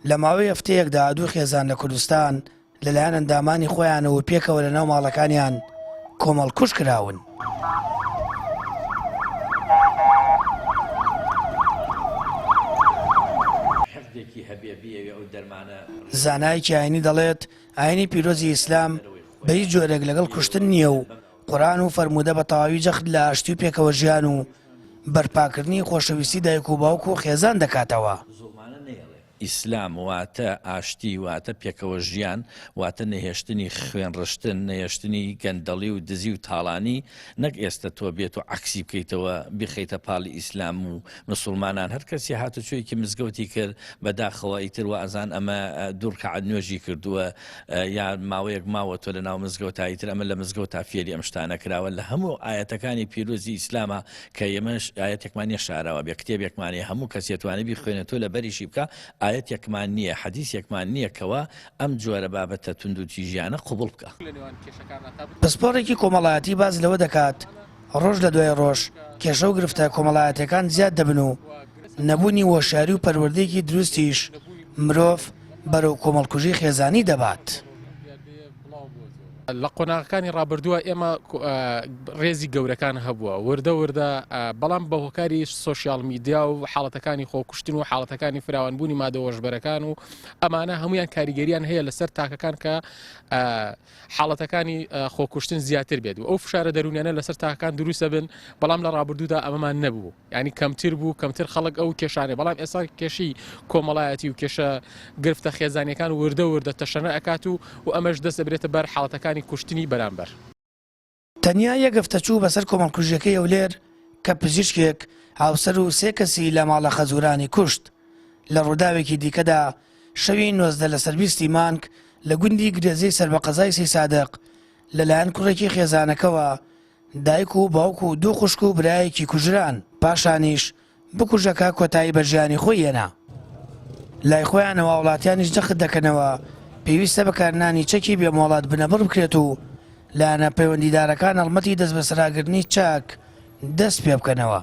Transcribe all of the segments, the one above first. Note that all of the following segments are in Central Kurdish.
لە ماوەی هەفتەیەکدا دوو خێزان لە کوردستان لەلایەن ئەندامانی خۆیانەوە پێکەوە لەناو ماڵەکانیان کۆمەڵکوژ کراون. زانایکی ئاینی دەڵێت ئاینی پیرۆزی ئیسلام بە هیچ جۆرێک لەگەڵ کوشتن نییە و قورئان و فەرموودە بە تەواوی جەخت لە ئاشتی و پێکەوە ژیان و بەرپاکردنی خۆشەویستی دایک و باوک و خێزان دەکاتەوە. ئیسلام واتە ئاشتی، واتە پێکەوە ژیان، واتە نەهێشتنی خوێنڕشتن، نەهێشتنی گەندەڵی و دزی و تاڵانی، نەک ئێستا تۆ بێت و عەکسی بکەیتەوە بخەیتە پاڵی ئیسلام و مسلمانان. هەر کەسی هاتوچۆیەکی مزگەوتی کرد بەداخەوە ئیتر و ئەزان ئەمە دوو ڕکعەت نوێژی کردووە یا ماوەیەک ماوە تۆ لە ناو مزگەوت ئیتر ئەمە لە مزگەوت تا فێری ئەم شتانە کراوە. لە هەموو ئاەتەکانی پیرۆزی ئیسلامە کە ئێمەش ئاەتێکمان شاراوە بێ کتێبێکمانێ هەموو کەسێتوانێ بیخوێنێت تۆ لە بەریشی بکە ئاەت یەکمان نییە، حەدیث یەکمان نییە کەوە ئەم جۆرە بابەتە تونند و تیژیانە قوبوڵ بکە. پسپۆڕێکی کۆمەڵایەتی باز لەوە دەکات ڕۆژ لە دوای ڕۆژ کێشە و گرفتە کۆمەڵایەتەکان زیاد دەبن و نەبوونی وەشاری و پەروەردەیەکی دروستیش مرۆڤ بەرەو کۆمەڵکوژی خێزانی دەبات. لە قۆناغەکانی ڕابردووە ئێمە ڕێزی گەورەکان هەبووە وردە وردە، بەڵام بە هۆکاری سۆشیال میدیا و حاڵەتەکانی خۆکوشتن و حاڵەتەکانی فراوانبوونی مادەوەژبەرەکان و ئەمانە هەمویان کاریگەریان هەیە لەسەر تاکەکان کە حاڵەتەکانی خۆکوشتن زیاتر بێت و ئەو فشارە دەرونیانە لەسەر تاکەکان دروستە بن، بەڵام لە ڕابردوودا ئەمەمان نەبوو، ینی کەمتر بوو، کەمتر خەڵک ئەو کێشانێ، بەڵام ئێستا کێشی کۆمەڵایەتی و کێشە گرفتە خێزانیەکان وردە وردە تەشەنە ئەکات و ئەمەش دەست دەبرێتە بەر حاڵەتەکانی کوشتنی بەرامبەر. تەنیا یەک هەفتەچوو بەسەر کۆمەڵکوژیەکەی ئەولێر کە پزیشکێک هاوسەر و سێ کەسی لە ماڵە خەزوورانی کوشت. لە ڕووداوێکی دیکەدا شەوی 19 لەسەر 20 مانگ لە گوندی گرێزەی سەربەقەزای سی سادق لەلایەن کوڕێکی خێزانەکەوە دایک و باوک و دوو خوشک و برایەکی کوژران، پاشانیش بکوژەکە کۆتایی بە ژیانی خۆی هێنا. لای خۆیانەوە وڵاتیانیش جەخت دەکەنەوە پێویستە بەکارنانی چەکی بێمۆڵات بنەبڕ بکرێت و لایەنە پەیوەندیدارەکان هەڵمەتی دەست بەسەراگرتنی چاک دەست پێ بکەنەوە،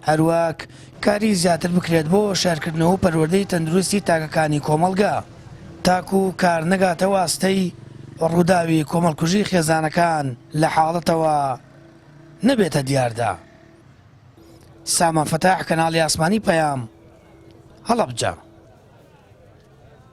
هەروەک کاری زیاتر بکرێت بۆ شارکردنەوە و پەروەردەی تەندروستی تاکەکانی کۆمەڵگا تاکو و کار نەگاتە واستەی ڕووداوی کۆمەڵکوژی خێزانەکان لە حاڵەتەوە نەبێتە دیاردا. سامان فەتاح، کەناڵی ئاسمانی پەیام، هەڵەبجە.